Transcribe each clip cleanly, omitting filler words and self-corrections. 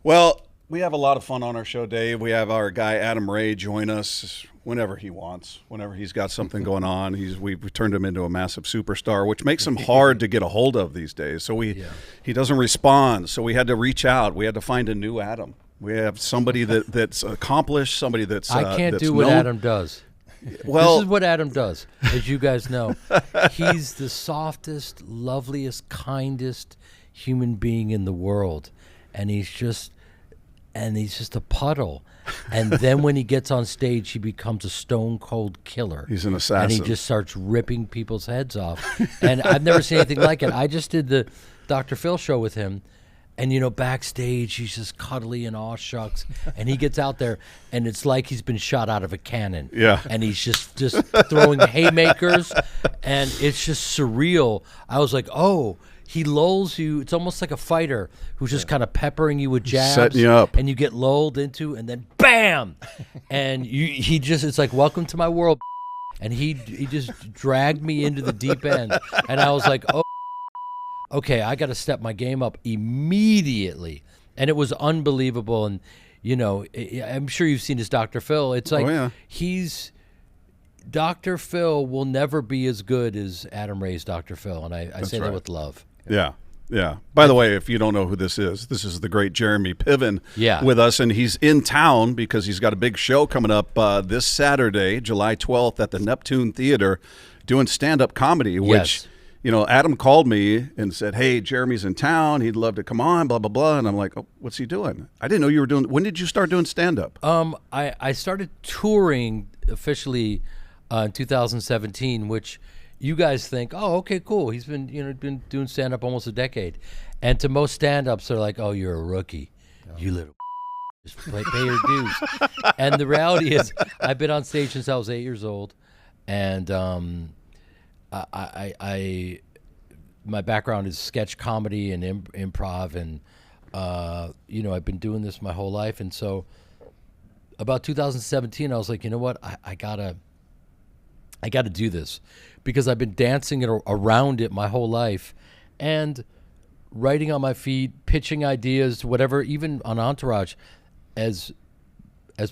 Well, we have a lot of fun on our show, Dave. We have our guy Adam Ray join us whenever he wants, whenever he's got something going on. We've turned him into a massive superstar, which makes him hard to get a hold of these days. So he doesn't respond. So we had to reach out. We had to find a new Adam. We have somebody that's accomplished, somebody that's I can't that's do what known. Adam does. Well, this is what Adam does, as you guys know. He's the softest, loveliest, kindest human being in the world, and he's just a puddle. And then when he gets on stage, he becomes a stone cold killer. He's an assassin, and he just starts ripping people's heads off. And I've never seen anything like it. I just did the Dr. Phil show with him. And, you know, backstage, he's just cuddly and aw shucks. And he gets out there, and it's like he's been shot out of a cannon. Yeah. And he's just throwing haymakers, and it's just surreal. I was like, oh, he lulls you. It's almost like a fighter who's just kind of peppering you with jabs. Setting you up. And you get lulled into, and then bam! And it's like, welcome to my world. And he just dragged me into the deep end. And I was like, oh. Okay, I got to step my game up immediately. And it was unbelievable. And, you know, I'm sure you've seen his Dr. Phil. It's like Dr. Phil will never be as good as Adam Ray's Dr. Phil. And I say that with love. Yeah. Yeah. By the way, if you don't know who this is the great Jeremy Piven with us. And he's in town because he's got a big show coming up this Saturday, July 12th at the Neptune Theater, doing stand-up comedy, which... You know, Adam called me and said, hey, Jeremy's in town. He'd love to come on, blah, blah, blah. And I'm like, oh, what's he doing? I didn't know you were doing – when did you start doing stand-up? I started touring officially in 2017, which you guys think, oh, okay, cool. He's been doing stand-up almost a decade. And to most stand-ups, they're like, oh, you're a rookie. You little just pay your dues. And the reality is I've been on stage since I was 8 years old. And my background is sketch comedy and improv, and I've been doing this my whole life. And so about 2017, I was like, you know what, I gotta do this, because I've been dancing around it my whole life, and writing on my feet, pitching ideas, whatever. Even on Entourage, as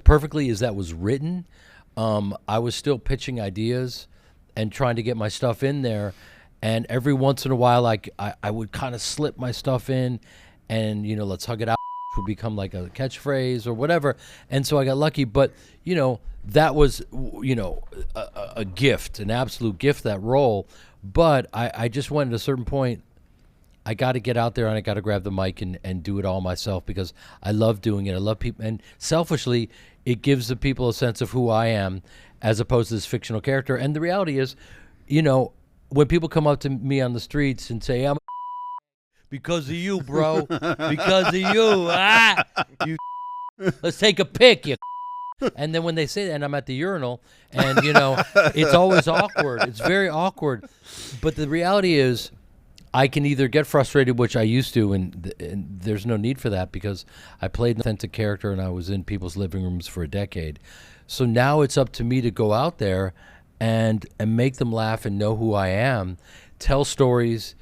perfectly as that was written, I was still pitching ideas and trying to get my stuff in there. And every once in a while, I would kind of slip my stuff in, and, let's hug it out would become like a catchphrase or whatever. And so I got lucky. But, that was, a gift, an absolute gift, that role. But I just went at a certain point, I got to get out there and I got to grab the mic and do it all myself, because I love doing it. I love people. And selfishly, it gives the people a sense of who I am, as opposed to this fictional character. And the reality is, when people come up to me on the streets and say, I'm because of you, bro, because of you, you let's take a pic, you. And then when they say that, and I'm at the urinal, and, it's always awkward. It's very awkward. But the reality is, I can either get frustrated, which I used to, and there's no need for that, because I played an authentic character and I was in people's living rooms for a decade. So now it's up to me to go out there and make them laugh and know who I am, tell stories,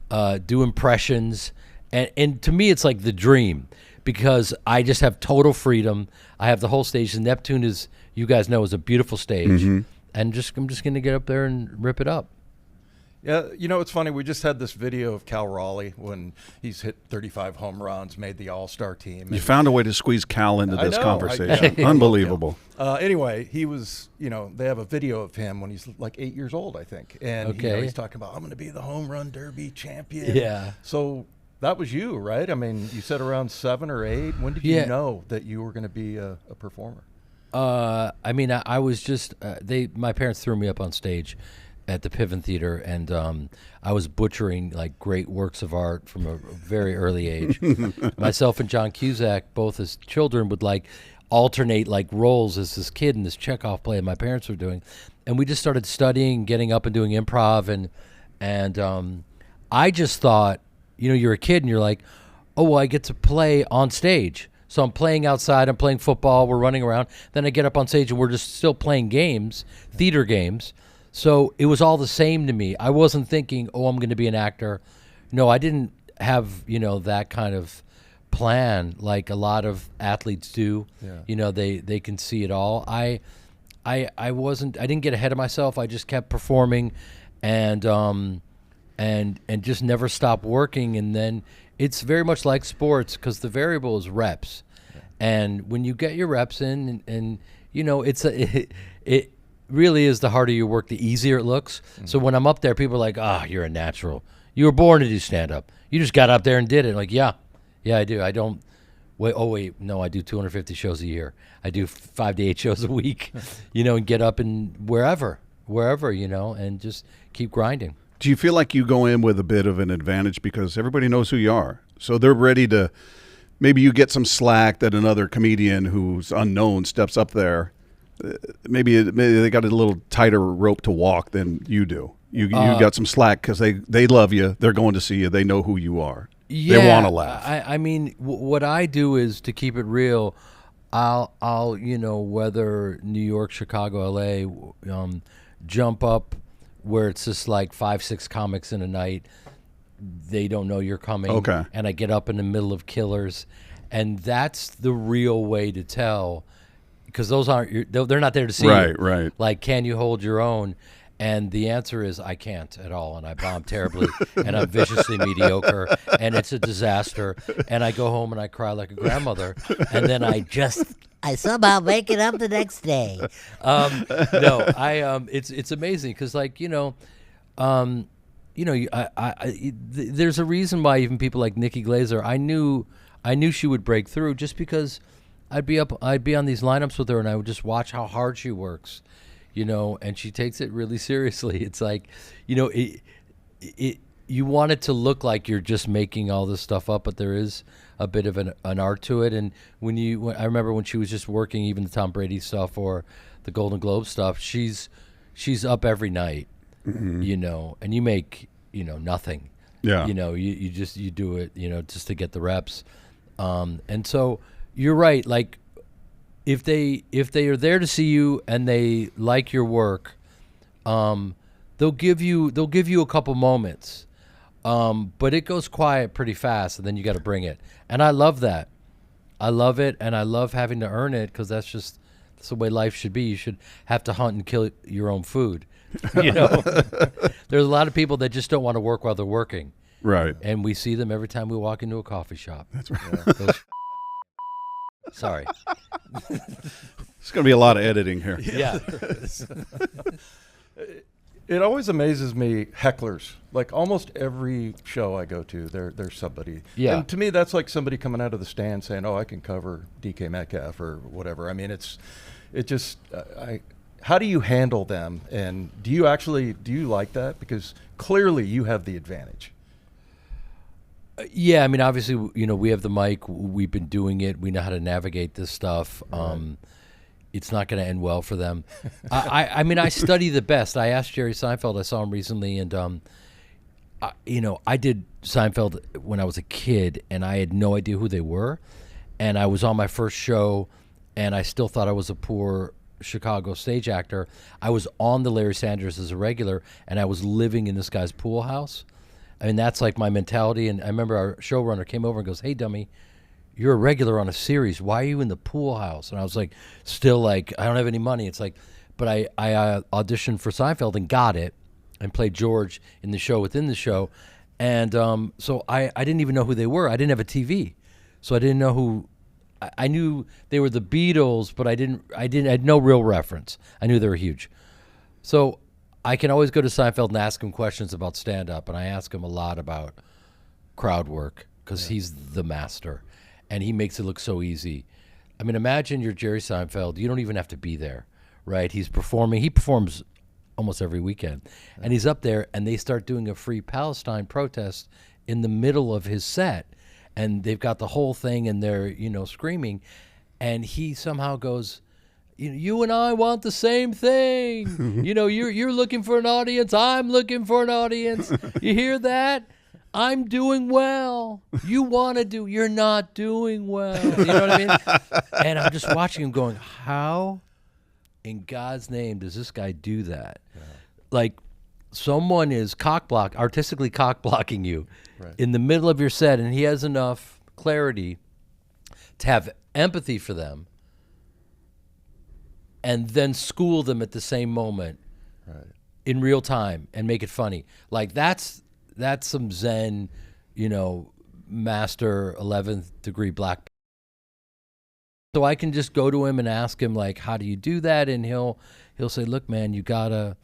do impressions. And to me, it's like the dream, because I just have total freedom. I have the whole stage. The Neptune, is, you guys know, is a beautiful stage. Mm-hmm. And I'm just going to get up there and rip it up. Yeah, it's funny. We just had this video of Cal Raleigh when he's hit 35 home runs, made the All-Star team. You found a way to squeeze Cal into this conversation. Unbelievable. Anyway, he was, they have a video of him when he's like 8 years old, I think. And he's talking about, I'm going to be the home run derby champion. Yeah. So that was you, right? I mean, you said around 7 or 8. When did you know that you were going to be a performer? I was just, my parents threw me up on stage at the Piven Theater, and I was butchering like great works of art from a very early age. Myself and John Cusack, both as children, would like alternate like roles as this kid in this Chekhov play my parents were doing, and we just started studying, getting up and doing improv, and I just thought, you're a kid and you're like, oh, well, I get to play on stage. So I'm playing outside, I'm playing football, we're running around. Then I get up on stage and we're just still playing games, theater games. So it was all the same to me. I wasn't thinking, oh, I'm going to be an actor. No, I didn't have, that kind of plan like a lot of athletes do. Yeah. They can see it all. I didn't get ahead of myself. I just kept performing and just never stopped working. And then it's very much like sports because the variable is reps. Yeah. And when you get your reps in and it really is, the harder you work, the easier it looks. Mm-hmm. So when I'm up there, people are like, you're a natural. You were born to do stand-up. You just got up there and did it. Like, yeah, I do. I don't wait. No, I do 250 shows a year. I do 5 to 8 shows a week, and get up and wherever, and just keep grinding. Do you feel like you go in with a bit of an advantage because everybody knows who you are? So they're ready to, maybe you get some slack that another comedian who's unknown steps up there. Maybe they got a little tighter rope to walk than you do. You got some slack because they love you. They're going to see you. They know who you are. Yeah, they want to laugh. I mean, what I do is, to keep it real, I'll whether New York, Chicago, LA, jump up where it's just like 5-6 comics in a night. They don't know you're coming. Okay. And I get up in the middle of killers, and that's the real way to tell. Because those they're not there to see you. Right. Like, can you hold your own? And the answer is I can't at all, and I bomb terribly, and I'm viciously mediocre, and it's a disaster. And I go home and I cry like a grandmother, and then I somehow make it up the next day. It's amazing because there's a reason why even people like Nikki Glaser, I knew she would break through just because. I'd be on these lineups with her, and I would just watch how hard she works, and she takes it really seriously. It's like, you want it to look like you're just making all this stuff up, but there is a bit of an art to it. And I remember when she was just working, even the Tom Brady stuff or the Golden Globe stuff, she's up every night, mm-hmm. And you make, nothing. Yeah. You do it, just to get the reps. And so, you're right. Like, if they are there to see you and they like your work, they'll give you a couple moments, but it goes quiet pretty fast, and then you got to bring it. And I love that. I love it, and I love having to earn it because that's the way life should be. You should have to hunt and kill your own food. There's a lot of people that just don't want to work while they're working. Right. And we see them every time we walk into a coffee shop. That's right. Sorry. There's going to be a lot of editing here. Yeah. It always amazes me, hecklers. Like, almost every show I go to, there's somebody. Yeah. And to me, that's like somebody coming out of the stand saying, I can cover DK Metcalf or whatever. I mean, how do you handle them? And do you like that? Because clearly you have the advantage. Yeah, I mean, obviously, we have the mic. We've been doing it. We know how to navigate this stuff. Right. It's not going to end well for them. I mean, I study the best. I asked Jerry Seinfeld. I saw him recently, and I did Seinfeld when I was a kid, and I had no idea who they were. And I was on my first show, and I still thought I was a poor Chicago stage actor. I was on the Larry Sanders as a regular, and I was living in this guy's pool house. I mean, that's like my mentality. And I remember our showrunner came over and goes, "Hey, dummy, you're a regular on a series. Why are you in the pool house?" And I was like, still like, I don't have any money. It's like, but I auditioned for Seinfeld and got it and played George in the show within the show. And so I didn't even know who they were. I didn't have a TV. So I didn't know who. I knew they were the Beatles, but I had no real reference. I knew they were huge. So I can always go to Seinfeld and ask him questions about stand-up, and I ask him a lot about crowd work because he's the master, and he makes it look so easy. I mean, imagine you're Jerry Seinfeld. You don't even have to be there, right? He's performing. He performs almost every weekend, and he's up there, and they start doing a Free Palestine protest in the middle of his set, and they've got the whole thing, and they're, screaming, and he somehow goes, you and I want the same thing. You're looking for an audience. I'm looking for an audience. You hear that? I'm doing well. You're not doing well. You know what I mean? And I'm just watching him going, how in God's name does this guy do that? Yeah. Like, someone is artistically cock blocking you in the middle of your set, and he has enough clarity to have empathy for them and then school them at the same moment in real time and make it funny. Like that's some Zen, master 11th degree black. So I can just go to him and ask him, like, how do you do that? And he'll say, look, man, you gotta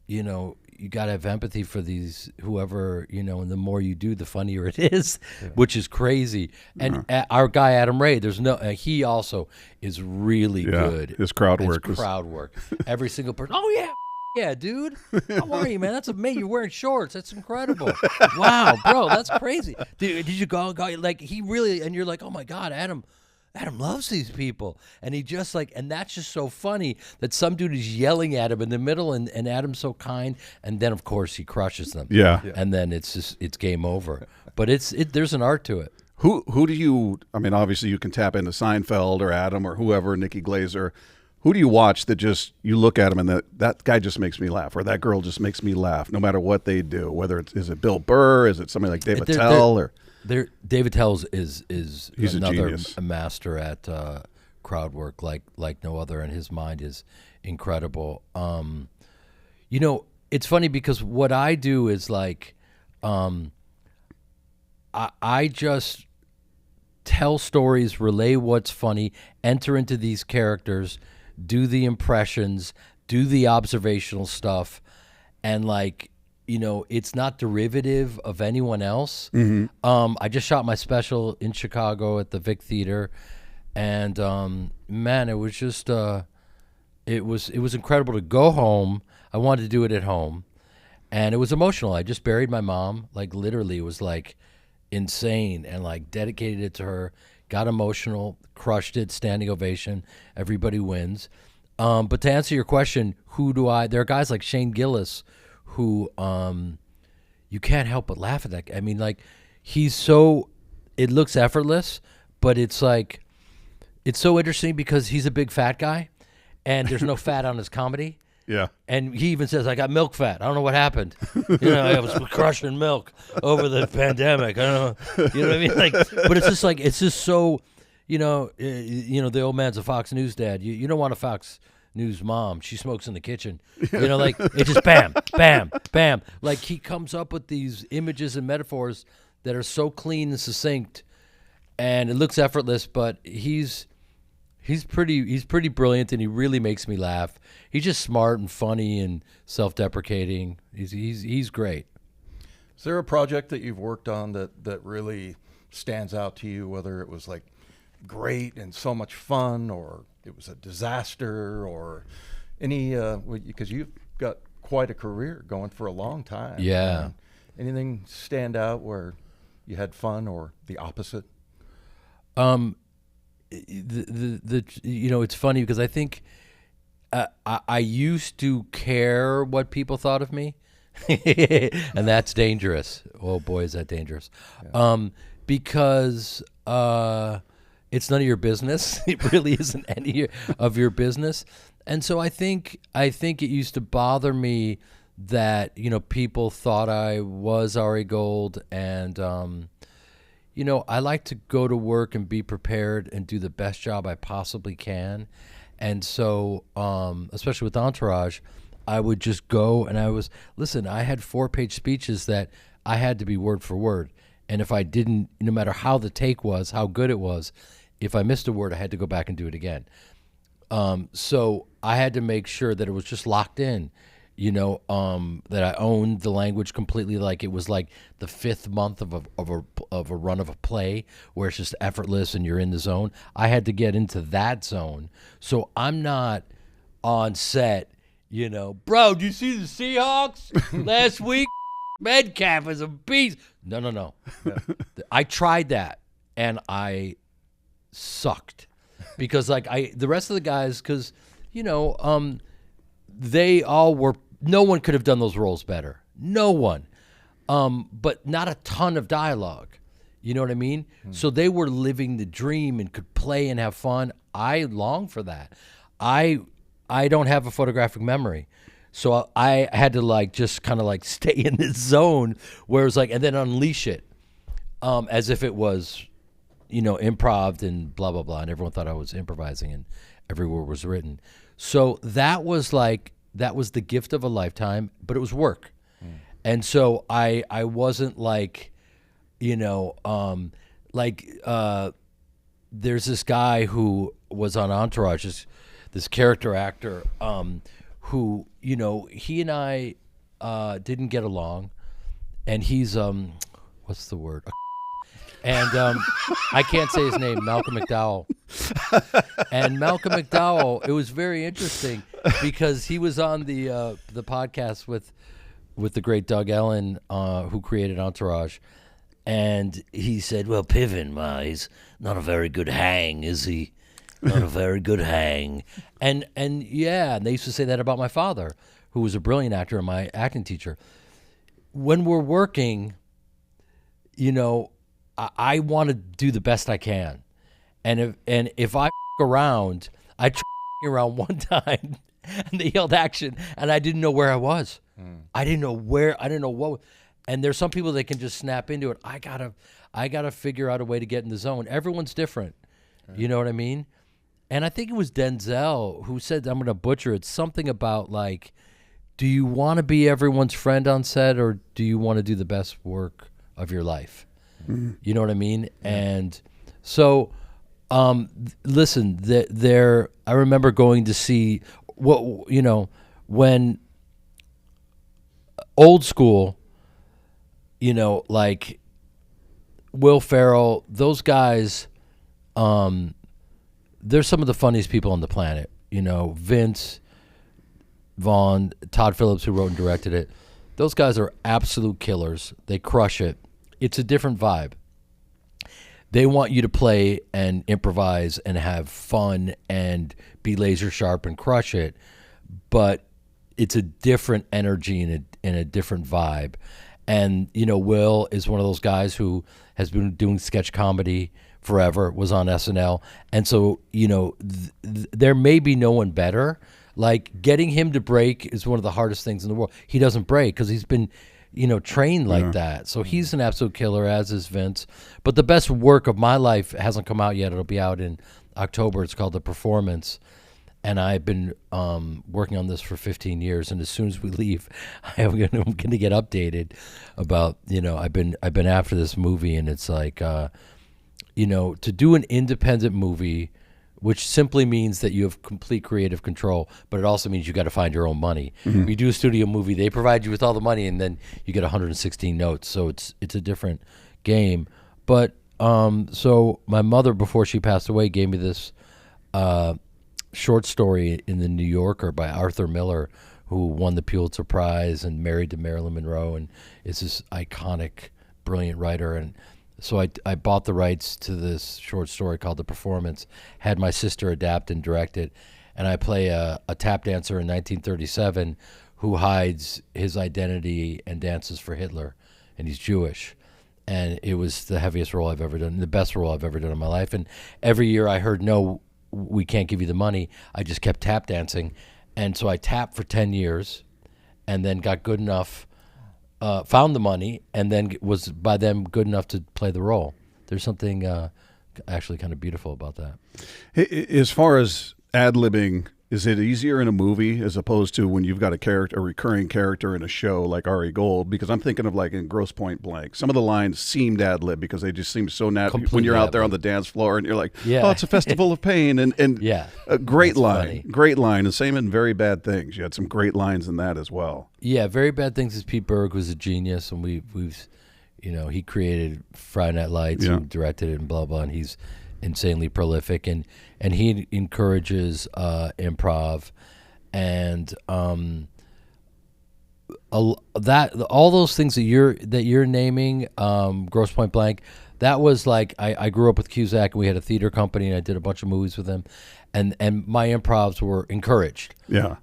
have empathy for these, whoever, and the more you do, the funnier it is, which is crazy. And our guy, Adam Ray, he also is really good. His crowd work. Every single person. Oh, yeah. Yeah, dude. How are you, man? That's amazing. You're wearing shorts. That's incredible. Wow, bro, that's crazy. Did you go, like, he really, and you're like, oh my God, Adam loves these people. And he just and that's just so funny that some dude is yelling at him in the middle and Adam's so kind. And then of course he crushes them. Yeah. And then it's game over. But there's an art to it. Who do you, obviously you can tap into Seinfeld or Adam or whoever, Nikki Glaser. Who do you watch that just, you look at him and that guy just makes me laugh, or that girl just makes me laugh, no matter what they do, whether is it Bill Burr, is it somebody like Dave Attell, or... David Tell's is he's another master at crowd work like no other, and his mind is incredible. It's funny because what I do is I just tell stories, relay what's funny, enter into these characters, do the impressions, do the observational stuff, and it's not derivative of anyone else. Mm-hmm. I just shot my special in Chicago at the Vic Theater, and man, it was just it was incredible to go home. I wanted to do it at home, and it was emotional. I just buried my mom, literally. It was insane, and dedicated it to her. Got emotional, crushed it, standing ovation. Everybody wins. But to answer your question, there are guys like Shane Gillis who you can't help but laugh at that. He's so, it looks effortless, but it's so interesting because he's a big fat guy and there's no fat on his comedy. Yeah. And he even says, I got milk fat. I don't know what happened. I was crushing milk over the pandemic. I don't know. You know what I mean? But it's just so, the old man's a Fox News dad. You don't want a Fox News mom. She smokes in the kitchen. It's just bam, bam, bam. He comes up with these images and metaphors that are so clean and succinct, and it looks effortless, but he's pretty brilliant, and he really makes me laugh. He's just smart and funny and self-deprecating. He's great. Is there a project that you've worked on that really stands out to you, whether it was great and so much fun, or it was a disaster, or any, because you've got quite a career going for a long time. Yeah. Anything stand out where you had fun, or the opposite? It's funny because I think I used to care what people thought of me, and that's dangerous. Oh boy, is that dangerous. Yeah. Because it's none of your business. It really isn't any of your business. And so I think it used to bother me that people thought I was Ari Gold, and I like to go to work and be prepared and do the best job I possibly can. And so, especially with Entourage, I would just go and I had 4-page speeches that I had to be word for word. And if I didn't, no matter how the take was, how good it was, if I missed a word, I had to go back and do it again. So I had to make sure that it was just locked in, that I owned the language completely. It was the 5th month of a run of a play where it's just effortless and you're in the zone. I had to get into that zone. So I'm not on set, bro, do you see the Seahawks last week? Metcalf is a beast. No. I tried that and I sucked because the rest of the guys, because they all were, no one could have done those roles better. No one. But not a ton of dialogue. You know what I mean? So they were living the dream and could play and have fun. I long for that. I don't have a photographic memory. So I had to just kind of stay in this zone where it was and then unleash it as if it was improv and blah, blah, blah. And everyone thought I was improvising and every word was written. So that was the gift of a lifetime, but it was work. And so I wasn't there's this guy who was on Entourage, this character actor, who, he and I didn't get along, and he's what's the word? And I can't say his name, Malcolm McDowell. And Malcolm McDowell, it was very interesting because he was on the podcast with the great Doug Ellen, who created Entourage. And he said, well, Piven, he's not a very good hang, is he? Not a very good hang. And they used to say that about my father, who was a brilliant actor and my acting teacher. When we're working, I want to do the best I can. And if I around, I around one time and they yelled action and I didn't know where I was. I didn't know what. And there's some people that can just snap into it. I gotta figure out a way to get in the zone. Everyone's different. Right. You know what I mean? And I think it was Denzel who said, I'm gonna butcher it, something about do you want to be everyone's friend on set or do you want to do the best work of your life? Mm-hmm. You know what I mean? Yeah. And so, listen, I remember going to see when old school, Will Ferrell, those guys, they're some of the funniest people on the planet. Vince Vaughn, Todd Phillips, who wrote and directed it. Those guys are absolute killers. They crush it. It's a different vibe. They want you to play and improvise and have fun and be laser sharp and crush it, but it's a different energy and a different vibe. And, Will is one of those guys who has been doing sketch comedy forever, was on SNL. And so, there may be no one better. Getting him to break is one of the hardest things in the world. He doesn't break because he's been, trained like that. So he's an absolute killer, as is Vince. But the best work of my life hasn't come out yet. It'll be out in October. It's called The Performance. And I've been working on this for 15 years, and as soon as we leave, I'm going to get updated about I've been after this movie, and it's to do an independent movie, which simply means that you have complete creative control, but it also means you got to find your own money. Mm-hmm. You do a studio movie, they provide you with all the money, and then you get 116 notes, so it's a different game. But so my mother, before she passed away, gave me this short story in the New Yorker by Arthur Miller, who won the Pulitzer Prize and married to Marilyn Monroe, and is this iconic, brilliant writer. And so I bought the rights to this short story called The Performance, had my sister adapt and direct it, and I play a tap dancer in 1937 who hides his identity and dances for Hitler, and he's Jewish. And it was the heaviest role I've ever done, the best role I've ever done in my life. And every year I heard, no, we can't give you the money. I just kept tap dancing. And so I tapped for 10 years and then got good enough, found the money, and then was by then good enough to play the role. There's something actually kind of beautiful about that. As far as ad-libbing, is it easier in a movie as opposed to when you've got a recurring character in a show like Ari Gold? Because I'm thinking of in Grosse Pointe Blank. Some of the lines seemed ad-lib because they just seem so natural when you're out there on the dance floor and you're like, oh, it's a festival of pain. And yeah, a great line. And same in Very Bad Things. You had some great lines in that as well. Yeah, Very Bad Things is Pete Berg, who's a genius, and we've he created Friday Night Lights and directed it and blah, blah, and he's insanely prolific, and he encourages improv, and all those things that you're naming, Grosse Pointe Blank, that was I grew up with Cusack, and we had a theater company, and I did a bunch of movies with him, and my improvs were encouraged. Yeah.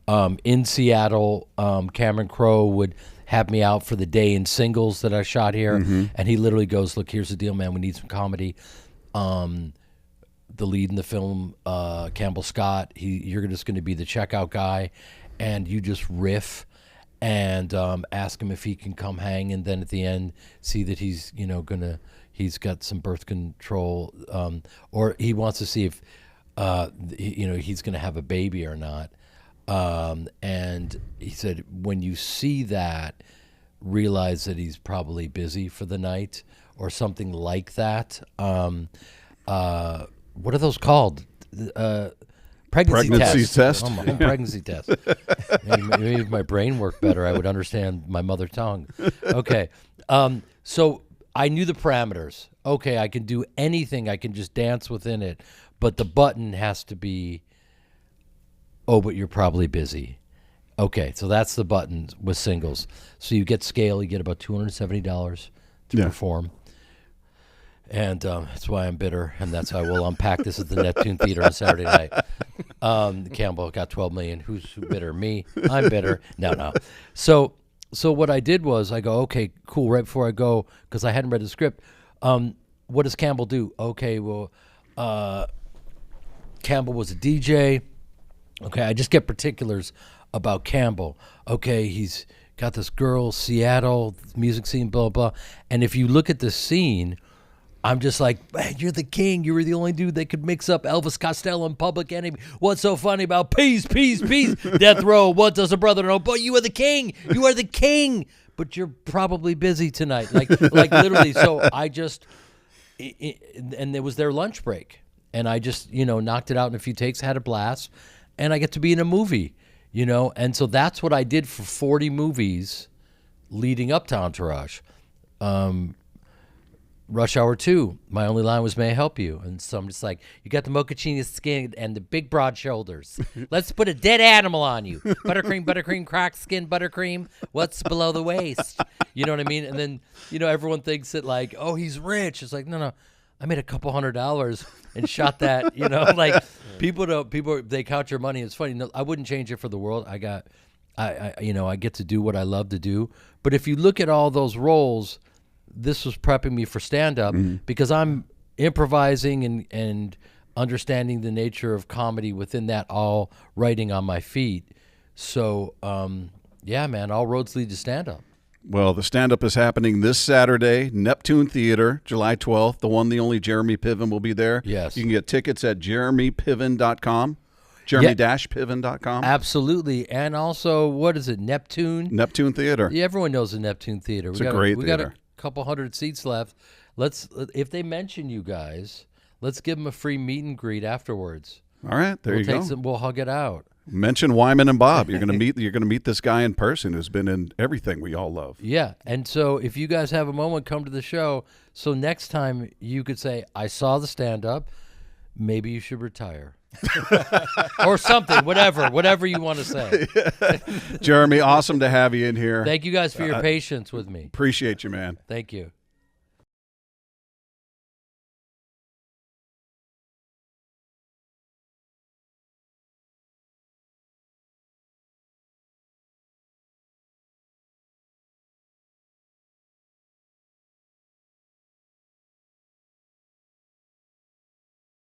In Seattle, Cameron Crowe would have me out for the day in Singles that I shot here, and he literally goes, look, here's the deal, man, we need some comedy. The lead in the film, Campbell Scott, you're just going to be the checkout guy, and you just riff and ask him if he can come hang, and then at the end see that he's he's got some birth control, or he wants to see if he's going to have a baby or not. And he said, when you see that, realize that he's probably busy for the night or something like that. What are those called? Pregnancy test. Home pregnancy test. Maybe if my brain worked better, I would understand my mother tongue. Okay. So I knew the parameters. Okay, I can do anything. I can just dance within it. But the button has to be, oh, but you're probably busy. Okay, so that's the button with singles. So you get scale. You get about $270 to perform. And that's why I'm bitter, and that's why we'll unpack this at the Neptune Theater on Saturday night. Campbell got $12 million. Who's bitter? Me. I'm bitter. No. So what I did was I go, okay, cool. Right before I go, because I hadn't read the script, what does Campbell do? Okay, well, Campbell was a DJ. Okay, I just get particulars about Campbell. Okay, he's got this girl, Seattle, music scene, blah, blah. And if you look at the scene, I'm just like, man, you're the king. You were the only dude that could mix up Elvis Costello and Public Enemy. What's so funny about peace, peace, peace? Death row, what does a brother know? But you are the king. You are the king. But you're probably busy tonight. Like literally. So I just, and it was their lunch break. And I just, knocked it out in a few takes, had a blast. And I get to be in a movie, And so that's what I did for 40 movies leading up to Entourage. Rush Hour 2, my only line was, may I help you? And so I'm just like, you got the mochaccino skin and the big broad shoulders. Let's put a dead animal on you. Buttercream, cracked skin, buttercream. What's below the waist? You know what I mean? And then, everyone thinks that like, oh, he's rich. It's like, no. I made a couple $100 and shot that, people, they count your money. It's funny. No, I wouldn't change it for the world. I get to do what I love to do. But if you look at all those roles, this was prepping me for stand-up because I'm improvising and understanding the nature of comedy within that, all writing on my feet. So, yeah, man, all roads lead to stand-up. Well, the stand-up is happening this Saturday, Neptune Theater, July 12th. The one, the only Jeremy Piven will be there. Yes. You can get tickets at jeremypiven.com. Jeremy-Piven.com. Absolutely. And also, what is it, Neptune? Neptune Theater. Yeah, everyone knows the Neptune Theater. It's a great theater. We got a couple hundred seats left. If they mention you guys, let's give them a free meet and greet afterwards. All right, there you go. We'll hug it out. Mention Wyman and Bob. You're gonna meet this guy in person who's been in everything we all love. Yeah, and so if you guys have a moment, come to the show. So next time you could say, I saw the stand-up. Maybe you should retire. Or something, whatever you want to say. Jeremy, awesome to have you in here. Thank you guys for your patience with me. Appreciate you, man. Thank you.